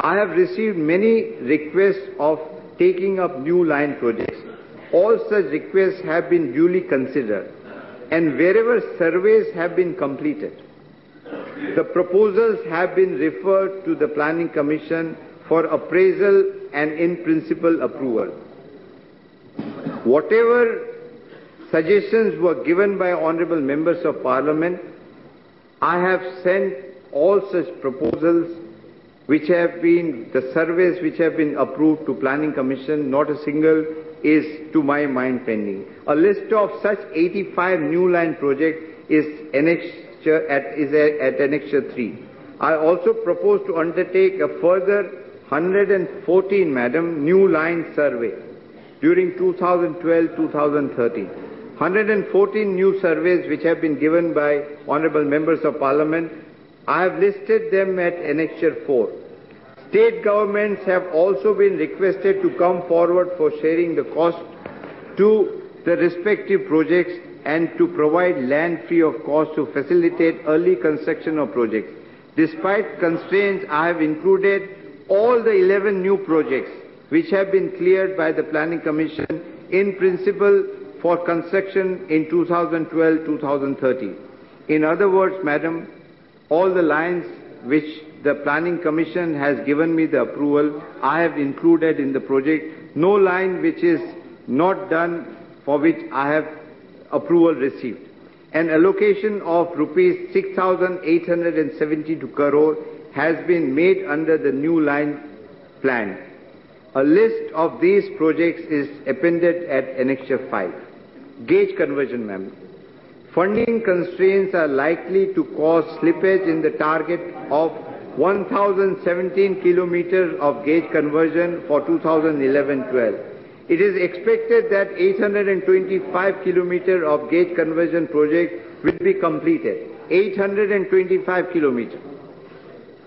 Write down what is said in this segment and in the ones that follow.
I have received many requests of taking up new line projects. All such requests have been duly considered, and wherever surveys have been completed, the proposals have been referred to the Planning Commission for appraisal and in-principle approval. Whatever suggestions were given by honorable members of Parliament, I have sent all such proposals which have been, the surveys which have been approved to Planning Commission. Not a single is to my mind pending. A list of such 85 new line projects is at Annexure 3. I also propose to undertake a further 114, Madam, new line survey during 2012-2013. 114 new surveys which have been given by honorable members of Parliament. I have listed them at Annexure 4. State governments have also been requested to come forward for sharing the cost to the respective projects and to provide land free of cost to facilitate early construction of projects. Despite constraints, I have included all the 11 new projects which have been cleared by the Planning Commission in principle for construction in 2012-2013. In other words, Madam, all the lines which the Planning Commission has given me the approval, I have included in the project. No line which is not done for which I have approval received. An allocation of rupees 6,872 crore has been made under the new line plan. A list of these projects is appended at Annexure 5. Gauge conversion, ma'am. Funding constraints are likely to cause slippage in the target of 1,017 kilometers of gauge conversion for 2011-12. It is expected that 825 kilometers of gauge conversion project will be completed. 825 kilometers.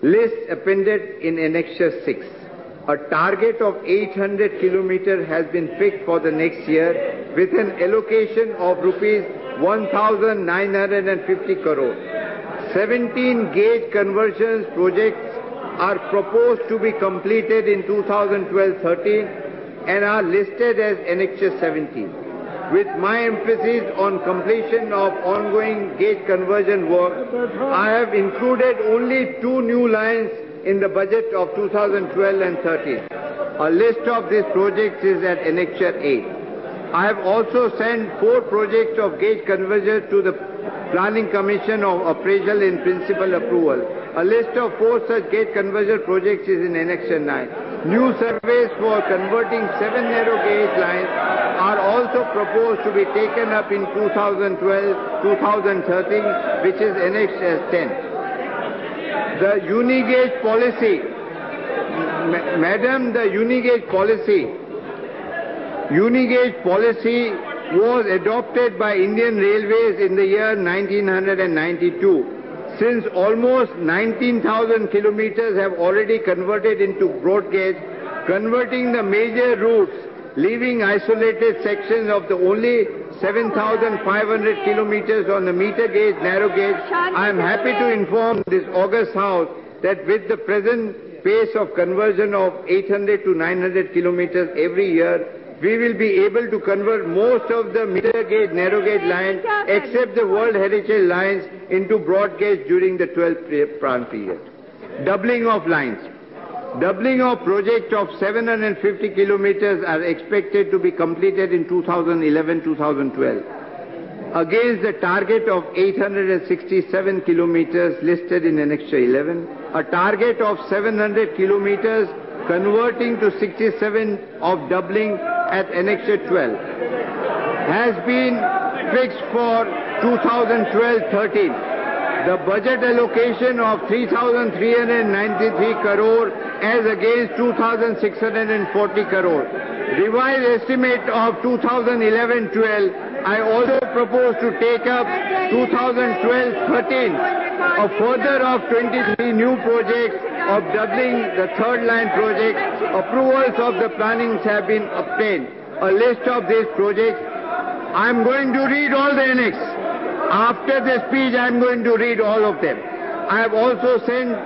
List appended in Annexure 6. A target of 800 kilometers has been picked for the next year with an allocation of rupees 1,950 crore. 17 gauge conversions projects are proposed to be completed in 2012-13 and are listed as Annexure 17. With my emphasis on completion of ongoing gauge conversion work, I have included only 2 new lines in the budget of 2012 and 13. A list of these projects is at Annexure 8. I have also sent 4 projects of gauge conversion to the Planning Commission of appraisal in principle approval. A list of 4 such gauge conversion projects is in Annexure 9. New surveys for converting 7 narrow gauge lines are also proposed to be taken up in 2012-2013, which is annexed as 10. The unigauge policy, Madam, the unigauge policy was adopted by Indian Railways in the year 1992. Since almost 19,000 kilometers have already converted into broad gauge, converting the major routes, leaving isolated sections of the only 7,500 kilometers on the meter gauge, narrow gauge, I am happy to inform this august House that with the present pace of conversion of 800 to 900 kilometers every year, we will be able to convert most of the meter gauge, narrow gauge lines, except the World Heritage lines, into broad gauge during the 12th plan period. Doubling of lines. Doubling of project of 750 kilometers are expected to be completed in 2011-2012. Against the target of 867 kilometers listed in Annexure 11, a target of 700 kilometers converting to 67 of doubling at Annexure 12 has been fixed for 2012-13. The budget allocation of 3,393 crore as against 2,640 crore. Revised estimate of 2011-12, I also propose to take up 2012-13, a further of 23 new projects of doubling the third line project. Approvals of the plannings have been obtained. A list of these projects. I am going to read all the annex. After the speech, I am going to read all of them. I have also sent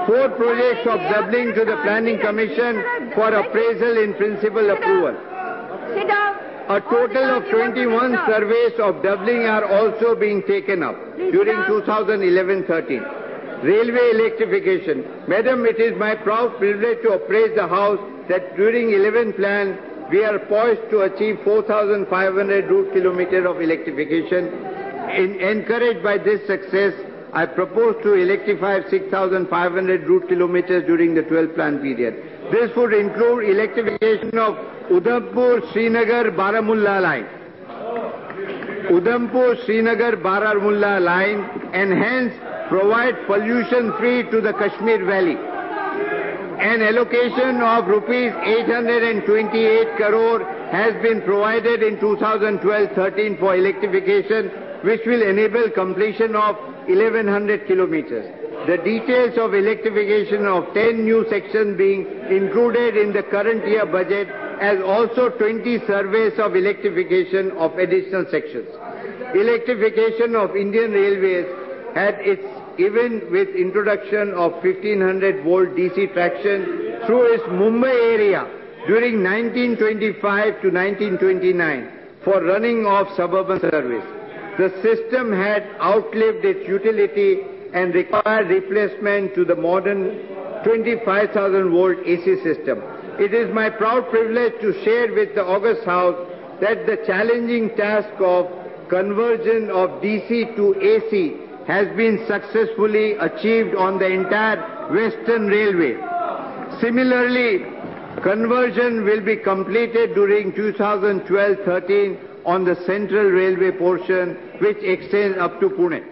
4 projects of doubling to the Planning Commission for appraisal in principal approval. Sit down. A total of 21 surveys of doubling are also being taken up during 2011-13. Railway electrification. Madam, it is my proud privilege to appraise the House that during 11 plan, we are poised to achieve 4,500 route kilometers of electrification. Encouraged by this success, I propose to electrify 6,500 route kilometers during the 12 plan period. This would include electrification of Udhampur-Srinagar-Baramulla line. Udhampur-Srinagar-Baramulla line and hence provide pollution-free to the Kashmir Valley. An allocation of rupees 828 crore has been provided in 2012-13 for electrification, which will enable completion of 1,100 kilometers. The details of electrification of 10 new sections being included in the current year budget, as also 20 surveys of electrification of additional sections. Electrification of Indian Railways had its even with introduction of 1500 volt DC traction through its Mumbai area during 1925 to 1929 for running of suburban service. The system had outlived its utility and required replacement to the modern 25,000 volt AC system. It is my proud privilege to share with the August House that the challenging task of conversion of DC to AC has been successfully achieved on the entire Western Railway. Similarly, conversion will be completed during 2012-13 on the Central Railway portion, which extends up to Pune.